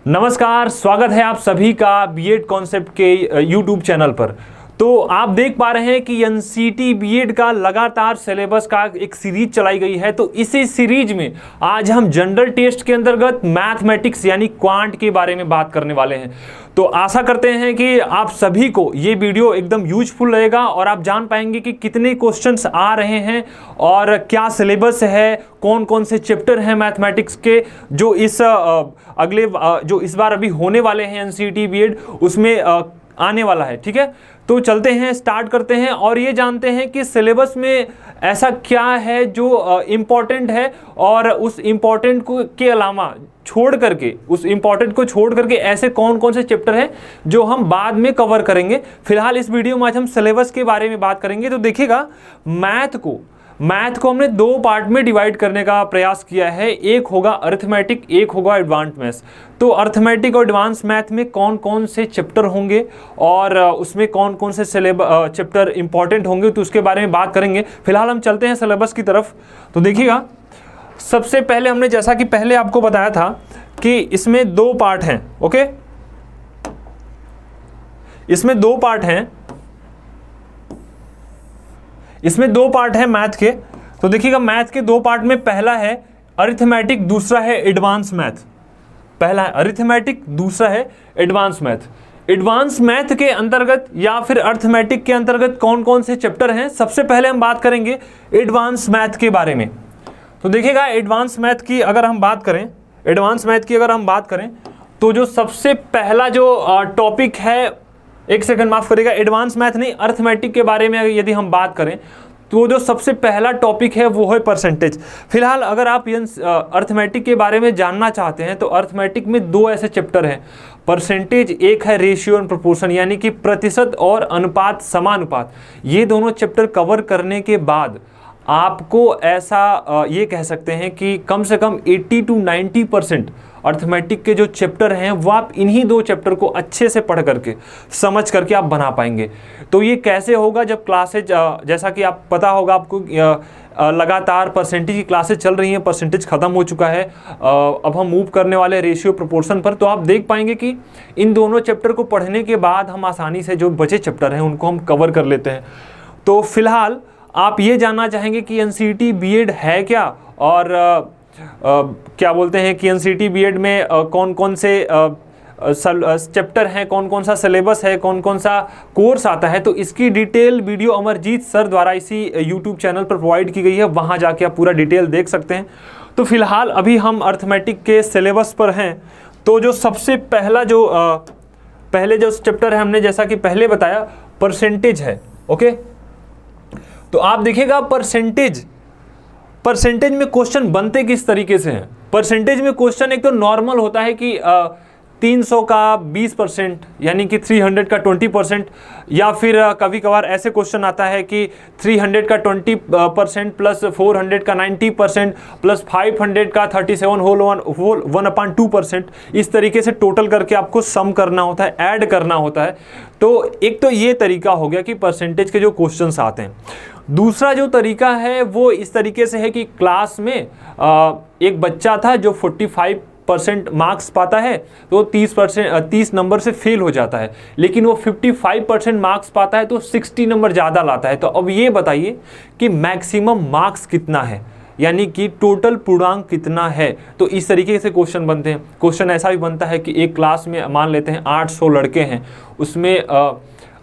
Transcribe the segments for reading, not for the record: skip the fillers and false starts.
नमस्कार, स्वागत है आप सभी का बीएड कॉन्सेप्ट के यूट्यूब चैनल पर। तो आप देख पा रहे हैं कि एनसीटी बीएड का लगातार सिलेबस का एक सीरीज चलाई गई है। तो इसी सीरीज में आज हम जनरल टेस्ट के अंतर्गत मैथमेटिक्स यानी क्वांट के बारे में बात करने वाले हैं। तो आशा करते हैं कि आप सभी को ये वीडियो एकदम यूजफुल रहेगा और आप जान पाएंगे कि कितने क्वेश्चंस आ रहे हैं और क्या सिलेबस है, कौन कौन से चैप्टर हैं मैथमेटिक्स के जो जो इस बार अभी होने वाले हैं एनसीटी बीएड उसमें आने वाला है। ठीक है, तो चलते हैं, स्टार्ट करते हैं और ये जानते हैं कि सिलेबस में ऐसा क्या है जो इम्पोर्टेंट है और उस इम्पोर्टेंट को के अलावा छोड़ करके ऐसे कौन कौन से चैप्टर हैं जो हम बाद में कवर करेंगे। फिलहाल इस वीडियो में आज हम सिलेबस के बारे में बात करेंगे। तो देखिएगा, मैथ को हमने दो पार्ट में डिवाइड करने का प्रयास किया है। एक होगा अरिथमेटिक, एक होगा एडवांस मैथ्स। तो अरिथमेटिक और एडवांस मैथ में कौन कौन से चैप्टर होंगे और उसमें कौन कौन से चैप्टर इंपॉर्टेंट होंगे, तो उसके बारे में बात करेंगे। फिलहाल हम चलते हैं सिलेबस की तरफ। तो देखिएगा, सबसे पहले हमने जैसा कि पहले आपको बताया था कि इसमें दो पार्ट हैं। ओके, इसमें दो पार्ट हैं मैथ के। तो देखिएगा, मैथ के दो पार्ट में पहला है अरिथमेटिक, दूसरा है एडवांस मैथ। पहला है अरिथमेटिक, दूसरा है एडवांस मैथ। एडवांस मैथ के अंतर्गत या फिर अरिथमेटिक के अंतर्गत कौन कौन से चैप्टर हैं, सबसे पहले हम बात करेंगे एडवांस मैथ के बारे में। तो देखिएगा, एडवांस मैथ की अगर हम बात करें तो जो सबसे पहला जो टॉपिक है, एक सेकंड माफ करिएगा, एडवांस मैथ नहीं, अरिथमेटिक के बारे में यदि हम बात करें तो जो सबसे पहला टॉपिक है वो है परसेंटेज। फिलहाल अगर आप अरिथमेटिक के बारे में जानना चाहते हैं तो अरिथमेटिक में दो ऐसे चैप्टर हैं परसेंटेज, एक है रेशियो एंड प्रोपोर्शन यानी कि प्रतिशत और अनुपात, समानुपात। ये दोनों चैप्टर कवर करने के बाद आपको ऐसा ये कह सकते हैं कि कम से कम 80 to 90% अरिथमेटिक के जो चैप्टर हैं वो आप इन्हीं दो चैप्टर को अच्छे से पढ़ करके, समझ करके आप बना पाएंगे। तो ये कैसे होगा, जब क्लासेज जैसा कि आप पता होगा आपको लगातार परसेंटेज की क्लासेज चल रही हैं, परसेंटेज ख़त्म हो चुका है, अब हम मूव करने वाले रेशियो प्रोपोर्शन पर। तो आप देख पाएंगे कि इन दोनों चैप्टर को पढ़ने के बाद हम आसानी से जो बचे चैप्टर हैं उनको हम कवर कर लेते हैं। तो फिलहाल आप ये जानना चाहेंगे कि एनसीटी बीएड है क्या और क्या बोलते हैं कि एनसीटी बीएड में कौन कौन से चैप्टर हैं, कौन कौन सा सिलेबस है, कौन कौन सा कोर्स आता है। तो इसकी डिटेल वीडियो अमरजीत सर द्वारा इसी यूट्यूब चैनल पर प्रोवाइड की गई है, वहाँ जाके आप पूरा डिटेल देख सकते हैं। तो फिलहाल अभी हम अरिथमेटिक के सिलेबस पर हैं। तो जो सबसे पहला पहले जो चैप्टर है, हमने जैसा कि पहले बताया, परसेंटेज है। ओके, तो आप देखिएगा परसेंटेज में क्वेश्चन बनते किस तरीके से हैं। परसेंटेज में क्वेश्चन एक तो नॉर्मल होता है कि 300 का 20% यानी कि 300 का 20%, या फिर कभी कभार ऐसे क्वेश्चन आता है कि 300 का 20% प्लस 400 का 90% प्लस 500 का 37 होल 1/2%। इस तरीके से टोटल करके आपको सम करना होता है, ऐड करना होता है। तो एक तो ये तरीका हो गया कि परसेंटेज के जो क्वेश्चंस आते हैं। दूसरा जो तरीका है वो इस तरीके से है कि क्लास में एक बच्चा था जो 45% मार्क्स पाता है, तो 30 नंबर से फेल हो जाता है, लेकिन वो 55% मार्क्स पाता है तो 60 नंबर ज़्यादा लाता है। तो अब ये बताइए कि मैक्सिमम मार्क्स कितना है, यानी कि टोटल पूर्णांक कितना है। तो इस तरीके से क्वेश्चन बनते हैं। क्वेश्चन ऐसा भी बनता है कि एक क्लास में मान लेते हैं 800 लड़के हैं, उसमें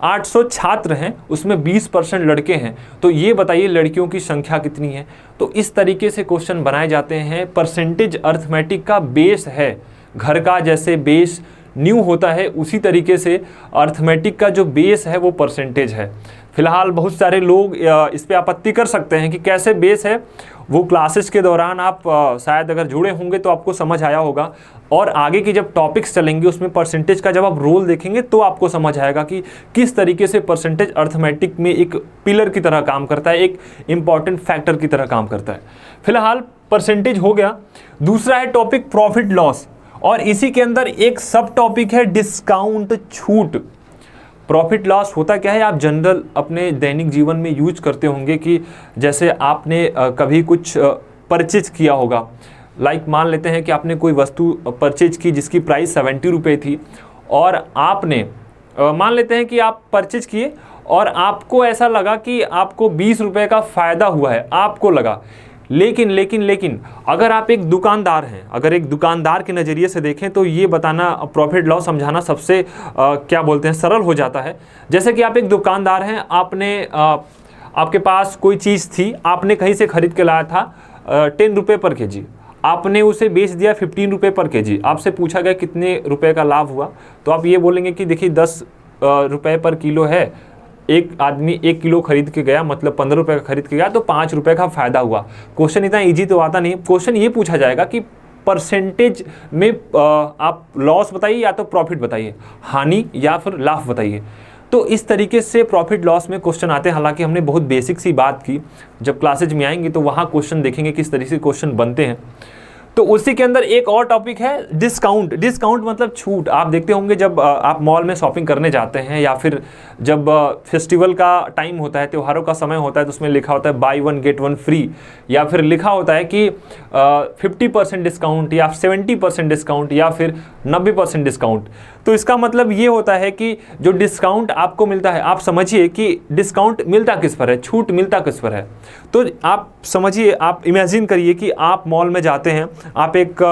800 छात्र हैं, उसमें 20% लड़के हैं, तो ये बताइए लड़कियों की संख्या कितनी है। तो इस तरीके से क्वेश्चन बनाए जाते हैं। परसेंटेज अरिथमेटिक का बेस है, घर का जैसे बेस न्यू होता है उसी तरीके से अरिथमेटिक का जो बेस है वो परसेंटेज है। फिलहाल बहुत सारे लोग इस पे आपत्ति कर सकते हैं कि कैसे बेस है, वो क्लासेस के दौरान आप शायद अगर जुड़े होंगे तो आपको समझ आया होगा, और आगे की जब टॉपिक्स चलेंगे उसमें परसेंटेज का जब आप रोल देखेंगे तो आपको समझ आएगा कि किस तरीके से परसेंटेज अरिथमेटिक में एक पिलर की तरह काम करता है, एक इम्पॉर्टेंट फैक्टर की तरह काम करता है। फिलहाल परसेंटेज हो गया। दूसरा है टॉपिक प्रॉफिट लॉस, और इसी के अंदर एक सब टॉपिक है डिस्काउंट, छूट। प्रॉफिट लॉस होता क्या है, आप जनरल अपने दैनिक जीवन में यूज करते होंगे कि जैसे आपने कभी कुछ परचेज किया होगा, लाइक मान लेते हैं कि आपने कोई वस्तु परचेज की जिसकी प्राइस 70 रुपये थी, और आपने मान लेते हैं कि आप परचेज किए और आपको ऐसा लगा कि आपको 20 रुपये का फ़ायदा हुआ है, आपको लगा। लेकिन अगर आप एक दुकानदार हैं, अगर एक दुकानदार के नज़रिए से देखें तो ये बताना, प्रॉफिट लॉस समझाना सबसे क्या बोलते हैं, सरल हो जाता है। जैसे कि आप एक दुकानदार हैं, आपने आपके पास कोई चीज़ थी, आपने कहीं से ख़रीद के लाया था 10 रुपये पर केजी, आपने उसे बेच दिया 15 रुपये पर केजी। आपसे पूछा गया कितने रुपए का लाभ हुआ, तो आप ये बोलेंगे कि देखिए 10 रुपये पर किलो है, एक आदमी 1 किलो खरीद के गया, मतलब 15 रुपये का खरीद के गया, तो 5 रुपये का फ़ायदा हुआ। क्वेश्चन इतना ईजी तो आता नहीं। क्वेश्चन ये पूछा जाएगा कि परसेंटेज में आप लॉस बताइए या तो प्रॉफिट बताइए, हानि या फिर लाभ बताइए। तो इस तरीके से प्रॉफिट लॉस में क्वेश्चन आते हैं। हालांकि हमने बहुत बेसिक सी बात की, जब क्लासेज में आएंगे तो वहाँ क्वेश्चन देखेंगे किस तरीके से क्वेश्चन बनते हैं। तो उसी के अंदर एक और टॉपिक है डिस्काउंट। डिस्काउंट मतलब छूट। आप देखते होंगे जब आप मॉल में शॉपिंग करने जाते हैं, या फिर जब फेस्टिवल का टाइम होता है, त्योहारों का समय होता है, तो उसमें लिखा होता है बाई 1 गेट 1 फ्री, या फिर लिखा होता है कि 50% डिस्काउंट या 70% डिस्काउंट या फिर 90% डिस्काउंट। तो इसका मतलब ये होता है कि जो डिस्काउंट आपको मिलता है, आप समझिए कि डिस्काउंट मिलता किस पर है, छूट मिलता किस पर है। तो आप समझिए, आप इमेजिन करिए कि आप मॉल में जाते हैं, आप एक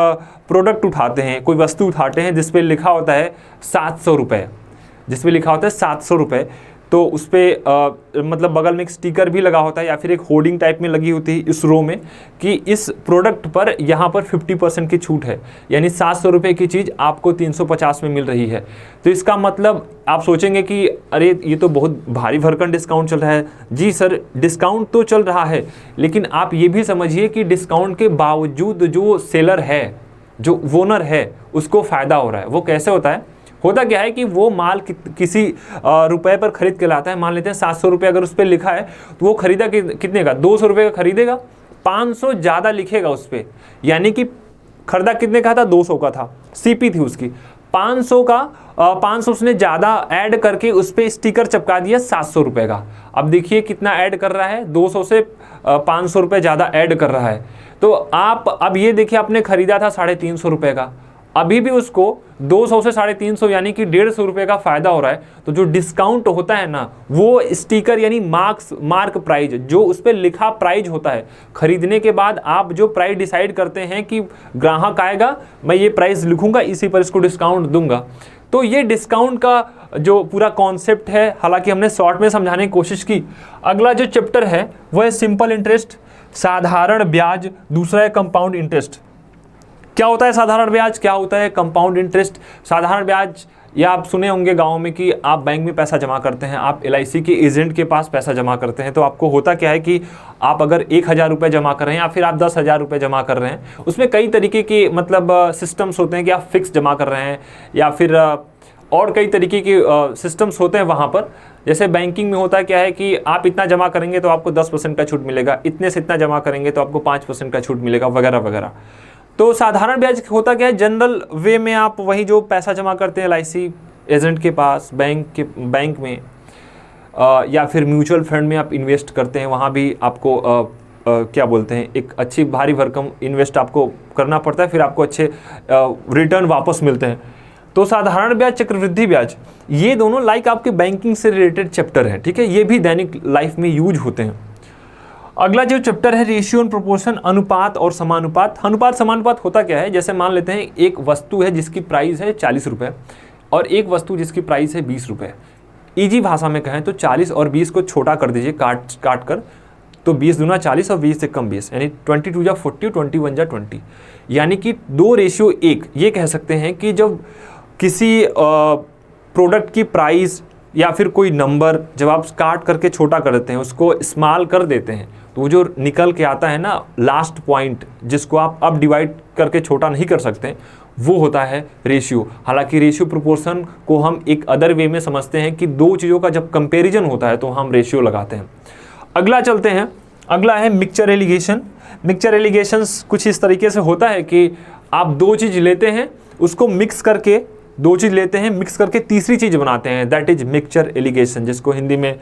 प्रोडक्ट उठाते हैं, कोई वस्तु उठाते हैं जिस पे लिखा होता है 700 रुपये, जिस पे लिखा होता है 700 रुपये। तो उस पर मतलब बगल में एक स्टिकर भी लगा होता है, या फिर एक होर्डिंग टाइप में लगी होती है इस रो में कि इस प्रोडक्ट पर यहाँ पर 50% की छूट है, यानी 700 रुपये की चीज़ आपको 350 में मिल रही है। तो इसका मतलब आप सोचेंगे कि अरे ये तो बहुत भारी भरकम डिस्काउंट चल रहा है। जी सर, डिस्काउंट तो चल रहा है, लेकिन आप ये भी समझिए कि डिस्काउंट के बावजूद जो सेलर है, जो ओनर है, उसको फ़ायदा हो रहा है। वो कैसे होता है? होता क्या है कि वो माल किसी रुपए पर खरीद के लाता है। मान लेते हैं 700 रुपये अगर उस पर लिखा है, तो वो खरीदा कितने का? 200 रुपये का खरीदेगा, 500 ज़्यादा लिखेगा उस पर, यानी कि खरीदा कितने का था? 200 का था, सीपी थी उसकी, 500 का 500 उसने ज़्यादा ऐड करके उस पर स्टिकर चिपका दिया 700 रुपये का। अब देखिए कितना ऐड कर रहा है, 200 से 500 रुपये ज़्यादा ऐड कर रहा है। तो आप अब ये देखिए, आपने खरीदा था 350 रुपये का, अभी भी उसको 200 से 350 यानी कि 150 रुपये का फ़ायदा हो रहा है। तो जो डिस्काउंट होता है ना, वो स्टिकर यानी मार्क प्राइज, जो उस पर लिखा प्राइज होता है, खरीदने के बाद आप जो प्राइस डिसाइड करते हैं कि ग्राहक आएगा, मैं ये प्राइस लिखूंगा, इसी पर इसको डिस्काउंट दूंगा। तो ये डिस्काउंट का जो पूरा कॉन्सेप्ट है, हालांकि हमने शॉर्ट में समझाने की कोशिश की। अगला जो चैप्टर है वो है सिंपल इंटरेस्ट, साधारण ब्याज। दूसरा है कंपाउंड इंटरेस्ट। क्या होता है साधारण ब्याज, क्या होता है कंपाउंड इंटरेस्ट? साधारण ब्याज, या आप सुने होंगे गांव में कि आप बैंक में पैसा जमा करते हैं, आप LIC के एजेंट के पास पैसा जमा करते हैं। तो आपको होता क्या है कि आप अगर 1000 रुपये जमा कर रहे हैं या फिर आप 10,000 रुपये जमा कर रहे हैं, उसमें कई तरीके के मतलब सिस्टम्स होते हैं कि आप फिक्स जमा कर रहे हैं, या फिर और कई तरीके के सिस्टम्स होते हैं वहाँ पर। जैसे बैंकिंग में होता है क्या है कि आप इतना जमा करेंगे तो आपको 10% का छूट मिलेगा, इतने से इतना जमा करेंगे तो आपको 5% का छूट मिलेगा, वगैरह वगैरह। तो साधारण ब्याज होता क्या है? जनरल वे में आप वही जो पैसा जमा करते हैं LIC एजेंट के पास, बैंक में, या फिर म्यूचुअल फंड में आप इन्वेस्ट करते हैं, वहाँ भी आपको क्या बोलते हैं, एक अच्छी भारी भरकम इन्वेस्ट आपको करना पड़ता है, फिर आपको अच्छे रिटर्न वापस मिलते हैं। तो साधारण ब्याज, चक्रवृद्धि ब्याज, ये दोनों लाइक आपके बैंकिंग से रिलेटेड चैप्टर हैं, ठीक है। ये भी दैनिक लाइफ में यूज होते हैं। अगला जो चैप्टर है रेशियो एंड प्रोपोर्शन, अनुपात और समानुपात। अनुपात समानुपात होता क्या है? जैसे मान लेते हैं एक वस्तु है जिसकी प्राइस है 40 रुपये और एक वस्तु जिसकी प्राइस है 20 रुपये। ईजी भाषा में कहें तो 40 और 20 को छोटा कर दीजिए काट कर, तो 20 दूना 40 और 20 से कम 20, यानी 22 जा 40, 21 जा 20, यानी कि 2:1। ये कह सकते हैं कि जब किसी प्रोडक्ट की प्राइस या फिर कोई नंबर जब आप काट करके छोटा कर देते हैं, उसको स्मॉल कर देते हैं, तो वो जो निकल के आता है ना लास्ट पॉइंट, जिसको आप अब डिवाइड करके छोटा नहीं कर सकते, वो होता है रेशियो। हालांकि रेशियो प्रोपोर्शन को हम एक अदर वे में समझते हैं कि दो चीज़ों का जब कंपैरिजन होता है तो हम रेशियो लगाते हैं। अगला चलते हैं, अगला है मिक्सचर एलिगेशन। मिक्सचर एलिगेशन कुछ इस तरीके से होता है कि आप दो चीज़ लेते हैं, उसको मिक्स करके, दो चीज़ लेते हैं मिक्स करके तीसरी चीज़ बनाते हैं, दैट इज मिक्सचर एलिगेशन, जिसको हिंदी में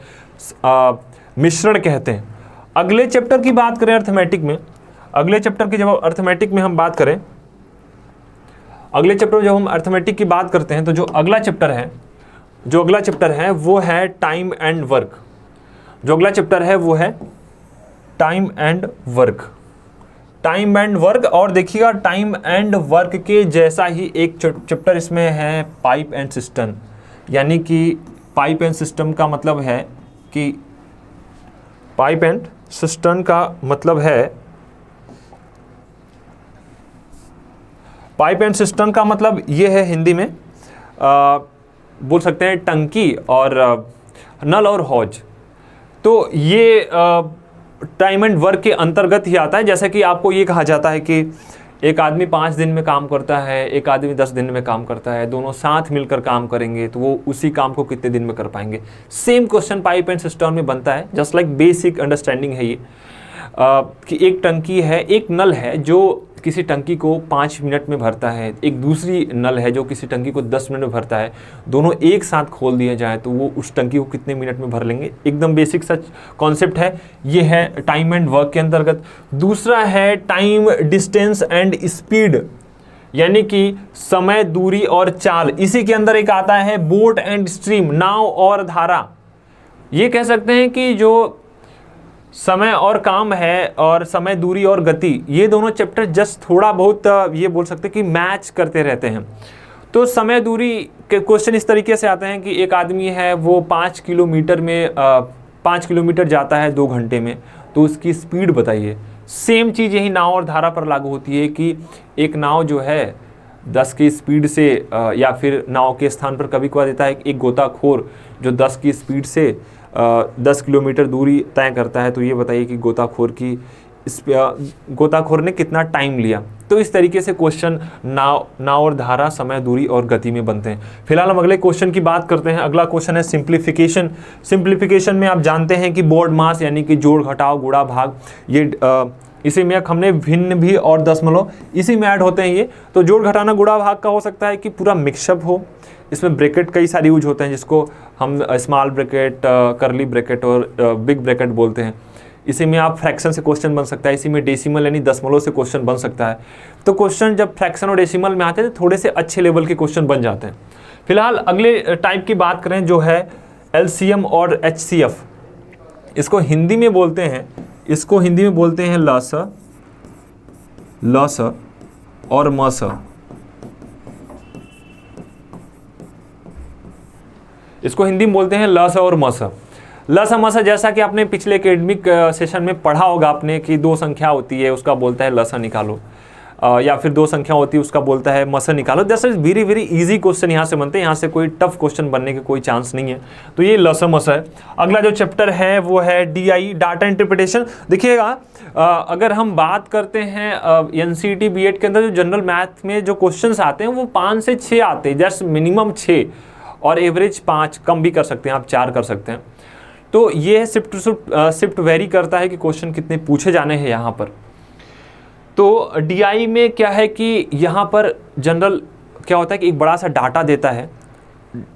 मिश्रण कहते हैं। अगले चैप्टर की बात करें अर्थमेटिक में, अगले चैप्टर की जब अर्थमेटिक में हम बात करें, अगले चैप्टर में जब हम अर्थमेटिक की बात करते हैं तो जो अगला चैप्टर है वो है टाइम एंड वर्क। जो अगला चैप्टर है वो है time and work. Time and work, और देखिएगा टाइम एंड वर्क के जैसा ही एक चैप्टर इसमें है पाइप एंड सिस्टम। यानी कि पाइप एंड सिस्टम का मतलब है कि पाइप एंड सिस्टम का मतलब है, पाइप एंड सिस्टम का मतलब ये है हिंदी में बोल सकते हैं टंकी और नल और हौज। तो ये टाइम एंड वर्क के अंतर्गत ही आता है। जैसे कि आपको ये कहा जाता है कि एक आदमी 5 दिन में काम करता है, एक आदमी 10 दिन में काम करता है, दोनों साथ मिलकर काम करेंगे तो वो उसी काम को कितने दिन में कर पाएंगे। Same question pipe and system में बनता है। जस्ट लाइक बेसिक अंडरस्टैंडिंग है ये कि एक टंकी है, एक नल है जो किसी टंकी को 5 मिनट में भरता है, एक दूसरी नल है जो किसी टंकी को 10 मिनट में भरता है। दोनों एक साथ खोल दिए जाए तो वो उस टंकी को कितने मिनट में भर लेंगे। एकदम बेसिक सच कॉन्सेप्ट है। ये है टाइम एंड वर्क के अंतर्गत। दूसरा है टाइम, डिस्टेंस एंड स्पीड, यानी कि समय, दूरी और चाल। इसी के अंदर एक आता है बोट एंड स्ट्रीम, नाव और धारा। ये कह सकते हैं कि जो समय और काम है और समय, दूरी और गति, ये दोनों चैप्टर जस्ट थोड़ा बहुत ये बोल सकते हैं कि मैच करते रहते हैं। तो समय दूरी के क्वेश्चन इस तरीके से आते हैं कि एक आदमी है वो 5 किलोमीटर में 5 किलोमीटर जाता है 2 घंटे में, तो उसकी स्पीड बताइए। सेम चीज़ यही नाव और धारा पर लागू होती है कि एक नाव जो है 10 की स्पीड से या फिर नाव के स्थान पर कभी कभार देता है एक गोताखोर जो 10 की स्पीड से 10 किलोमीटर दूरी तय करता है, तो ये बताइए कि गोताखोर ने कितना टाइम लिया। तो इस तरीके से क्वेश्चन नाव और धारा, समय, दूरी और गति में बनते हैं। फिलहाल हम अगले क्वेश्चन की बात करते हैं। अगला क्वेश्चन है सिंप्लीफिकेशन। सिंप्लीफिकेशन में आप जानते हैं कि बोर्ड मास यानी कि जोड़, घटाव, गुणा, भाग, ये इसी में हमने भिन्न भी और दशमलव इसी में ऐड होते हैं ये। तो जोड़, घटाना, गुणा, भाग का हो सकता है कि पूरा मिक्सअप हो। इसमें ब्रैकेट कई सारे यूज होते हैं जिसको हम स्मॉल ब्रैकेट, करली ब्रैकेट और बिग ब्रैकेट बोलते हैं। इसी में आप फ्रैक्शन से क्वेश्चन बन सकता है, इसी में डेसिमल यानी दशमलव से क्वेश्चन बन सकता है। तो क्वेश्चन जब फ्रैक्शन और डेसिमल में आते हैं तो थोड़े से अच्छे लेवल के क्वेश्चन बन जाते हैं। फिलहाल अगले टाइप की बात करें जो है एलसीएम और एचसीएफ। इसको हिंदी में बोलते हैं लस और मस। इसको हिंदी में बोलते हैं लस और मस। लस मस, जैसा कि आपने पिछले एकेडमिक सेशन में पढ़ा होगा आपने कि 2 संख्या होती है उसका बोलता है लस निकालो, या फिर 2 संख्या होती है उसका बोलता है मस निकालो। That's very very easy question यहाँ से बनते हैं, यहाँ से कोई टफ क्वेश्चन बनने के कोई चांस नहीं है। तो ये लस मस है। अगला जो चैप्टर है वो है डीआई, डाटा इंटरप्रिटेशन। देखिएगा अगर हम बात करते हैं एनसीईटी बीएड के अंदर जो जनरल मैथ में जो क्वेश्चन आते हैं वो 5 से 6 आते हैं, जस्ट मिनिमम 6 और एवरेज 5, कम भी कर सकते हैं आप 4 कर सकते हैं। तो ये शिफ्ट वेरी करता है कि क्वेश्चन कितने पूछे जाने हैं यहाँ पर। तो डीआई में क्या है कि यहाँ पर जनरल क्या होता है कि एक बड़ा सा डाटा देता है।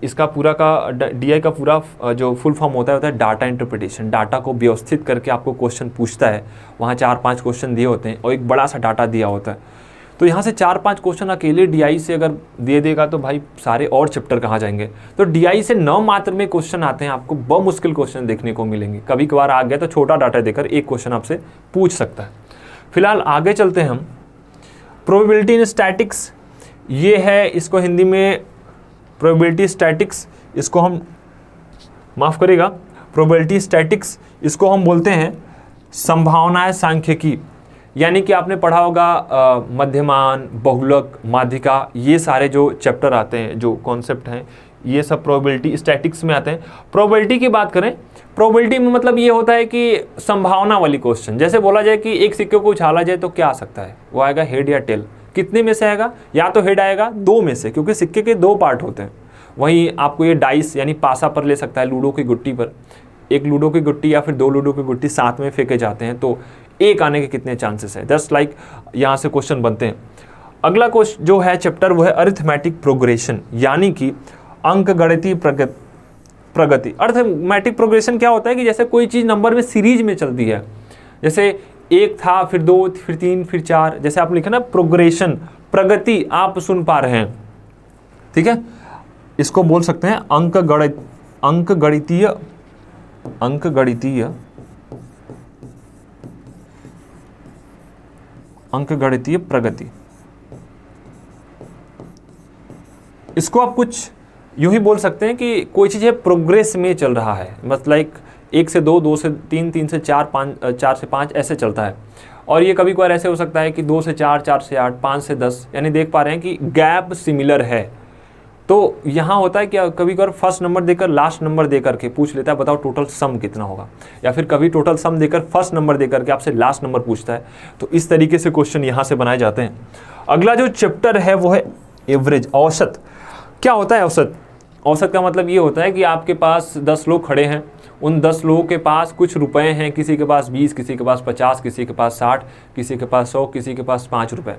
इसका पूरा का डीआई का पूरा जो फुल फॉर्म होता है डाटा इंटरप्रिटेशन। डाटा को व्यवस्थित करके आपको क्वेश्चन पूछता है। वहाँ 4-5 क्वेश्चन दिए होते हैं और एक बड़ा सा डाटा दिया होता है। तो यहाँ से 4-5 क्वेश्चन अकेले डीआई से अगर दे देगा तो भाई सारे और चैप्टर कहाँ जाएंगे। तो डीआई से 9 मात्र में क्वेश्चन आते हैं, आपको बहुत मुश्किल क्वेश्चन देखने को मिलेंगे। कभी कभार आ गया तो छोटा डाटा देकर एक क्वेश्चन आपसे पूछ सकता है। फिलहाल आगे चलते हैं हम। प्रोबेबिलिटी इन स्टैटिक्स, ये है, इसको हिंदी में प्रोबेबिलिटी स्टैटिक्स, इसको हम माफ़ करिएगा प्रोबेबिलिटी स्टैटिक्स, इसको हम बोलते हैं संभावनाएं सांख्यिकी। यानी कि आपने पढ़ा होगा मध्यमान, बहुलक, माध्यिका, ये सारे जो चैप्टर आते हैं, जो कॉन्सेप्ट हैं, ये सब प्रोबेबिलिटी स्टैटिक्स में आते हैं। प्रोबेबिलिटी की बात करें, प्रोबेबिलिटी में मतलब ये होता है कि संभावना वाली क्वेश्चन। जैसे बोला जाए कि एक सिक्के को उछाला जाए तो क्या आ सकता है, वो आएगा हेड या टेल। कितने में से आएगा, या तो हेड आएगा 2 में से, क्योंकि सिक्के के 2 पार्ट होते हैं। वहीं आपको ये डाइस यानी पासा पर ले सकता है, लूडो की गुट्टी पर। एक लूडो की गुट्टी या फिर 2 लूडो की गुट्टी साथ में फेंके जाते हैं तो एक आने के कितने चांसेस है। जस्ट लाइक यहाँ से क्वेश्चन बनते हैं। अगला क्वेश्चन जो है चैप्टर वो है अरिथमेटिक प्रोग्रेशन, यानी कि अंकगणितीय प्रगति। अरिथमेटिक प्रोग्रेशन क्या होता है कि जैसे कोई चीज़ नंबर में सीरीज में चलती है, जैसे एक था, फिर 2, फिर 3, फिर 4, जैसे आप लिखे ना प्रोग्रेशन, प्रगति आप सुन पा रहे हैं, ठीक है। इसको बोल सकते हैं अंकगणितीय प्रगति। इसको आप कुछ यूं ही बोल सकते हैं कि कोई चीज़ है प्रोग्रेस में चल रहा है, मतलब लाइक 1 से 2, 2 से 3, 3 से 4, 4 से 5 ऐसे चलता है। और ये कभी कभार ऐसे हो सकता है कि 2 से 4, 4 से 8, 5 से 10, यानी देख पा रहे हैं कि गैप सिमिलर है। तो यहाँ होता है कि कभी कभार फर्स्ट नंबर देकर लास्ट नंबर देकर के पूछ लेता है बताओ टोटल सम कितना होगा, या फिर कभी टोटल सम देकर फर्स्ट नंबर देकर के आपसे लास्ट नंबर पूछता है। तो इस तरीके से क्वेश्चन यहाँ से बनाए जाते हैं। अगला जो चैप्टर है वो है एवरेज, औसत। क्या होता है औसत? औसत का मतलब ये होता है कि आपके पास 10 लोग खड़े हैं, उन 10 लोगों के पास कुछ रुपए हैं, किसी के पास 20, किसी के पास 50, किसी के पास 60, किसी के पास 100, किसी के पास 5 रुपए।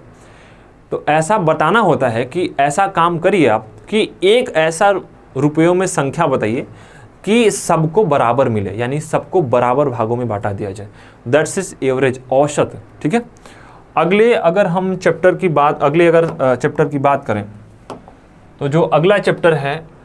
तो ऐसा बताना होता है कि ऐसा काम करिए आप कि एक ऐसा रुपयों में संख्या बताइए कि सबको बराबर मिले, यानी सबको बराबर भागों में बांटा दिया जाए। दैट्स इज एवरेज, औसत, ठीक है। अगर हम चैप्टर की बात करें तो जो अगला चैप्टर है,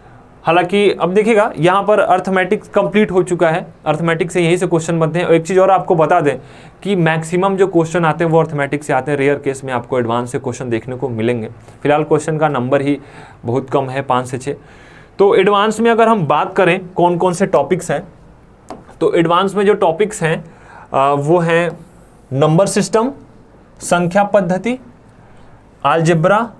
हालांकि अब देखिएगा यहाँ पर अर्थमेटिक्स कंप्लीट हो चुका है, अर्थमेटिक्स से यहीं से क्वेश्चन बनते हैं। और एक चीज़ और आपको बता दें कि मैक्सिमम जो क्वेश्चन आते हैं वो अर्थमेटिक्स से आते हैं, रेयर केस में आपको एडवांस से क्वेश्चन देखने को मिलेंगे। फिलहाल क्वेश्चन का नंबर ही बहुत कम है, 5 से 6। तो एडवांस में अगर हम बात करें कौन कौन से टॉपिक्स हैं, तो एडवांस में जो टॉपिक्स हैं वो हैं नंबर सिस्टम, संख्या पद्धति, अलजेब्रा,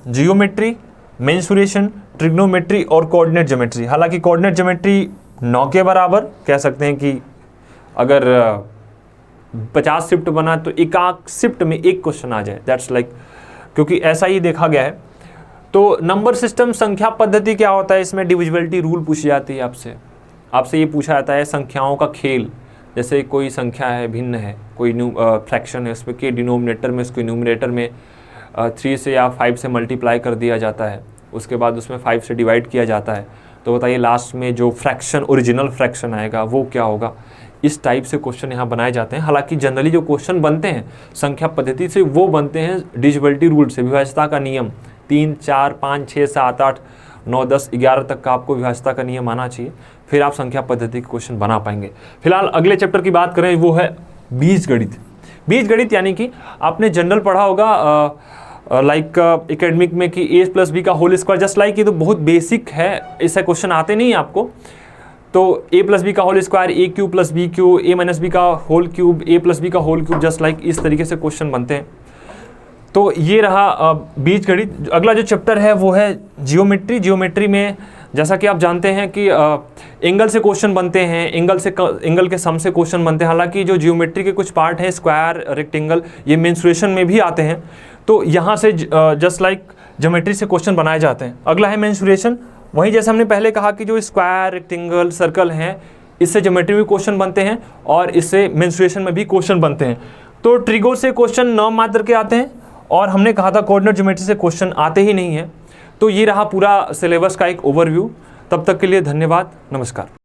जियोमेट्री, मेंसुरेशन, ट्रिग्नोमेट्री और कोऑर्डिनेट ज्योमेट्री। हालांकि कोऑर्डिनेट ज्योमेट्री 9 के बराबर कह सकते हैं कि अगर 50 शिफ्ट बना तो एक शिफ्ट में एक क्वेश्चन आ जाए, दैट्स लाइक, क्योंकि ऐसा ही देखा गया है। तो नंबर सिस्टम, संख्या पद्धति क्या होता है, इसमें डिविजिबिलिटी रूल पूछी जाती है आपसे ये पूछा जाता है संख्याओं का खेल। जैसे कोई संख्या है, भिन्न है, कोई फ्रैक्शन है, उसमें के डिनोमिनेटर में उसको न्यूमिनेटर में 3 से या 5 से मल्टीप्लाई कर दिया जाता है, उसके बाद उसमें 5 से डिवाइड किया जाता है। तो बताइए लास्ट में जो फ्रैक्शन, ओरिजिनल फ्रैक्शन आएगा वो क्या होगा। इस टाइप से क्वेश्चन यहाँ बनाए जाते हैं। हालांकि जनरली जो क्वेश्चन बनते हैं संख्या पद्धति से वो बनते हैं डिविजिबिलिटी रूल से, विभाज्यता का नियम। 3, 4, 5, 6, 7, 8, 9, 10, 11 तक का आपको विभाज्यता का नियम आना चाहिए, फिर आप संख्या पद्धति के क्वेश्चन बना पाएंगे। फिलहाल अगले चैप्टर की बात करें वो है बीजगणित। बीजगणित यानी कि आपने जनरल पढ़ा होगा लाइक एकेडमिक में कि a + b का होल स्क्वायर, जस्ट लाइक, ये तो बहुत बेसिक है, ऐसा क्वेश्चन आते नहीं आपको। तो a + b का whole square, a³ + b³, a - b का होल क्यूब, a + b का होल क्यूब, जस्ट लाइक इस तरीके से क्वेश्चन बनते हैं। तो ये रहा बीजगणित। अगला जो चैप्टर है वो है जियोमेट्री। जियोमेट्री में जैसा कि आप जानते हैं कि एंगल से क्वेश्चन बनते हैं, एंगल के सम से क्वेश्चन बनते हैं। हालांकि जो जियोमेट्री के कुछ पार्ट हैं, स्क्वायर, रेक्टेंगल, ये मेंसुरेशन में भी आते हैं। तो यहाँ से जस्ट लाइक ज्योमेट्री से क्वेश्चन बनाए जाते हैं। अगला है मेंसुरेशन। वहीं जैसे हमने पहले कहा कि जो स्क्वायर, रेक्टेंगल, सर्कल हैं, इससे ज्योमेट्री में क्वेश्चन बनते हैं और इससे मेंसुरेशन में भी क्वेश्चन बनते हैं। तो ट्रिगो से क्वेश्चन नाम मात्र के आते हैं, और हमने कहा था कोऑर्डिनेट ज्योमेट्री से क्वेश्चन आते ही नहीं है। तो ये रहा पूरा सिलेबस का एक ओवरव्यू। तब तक के लिए धन्यवाद, नमस्कार।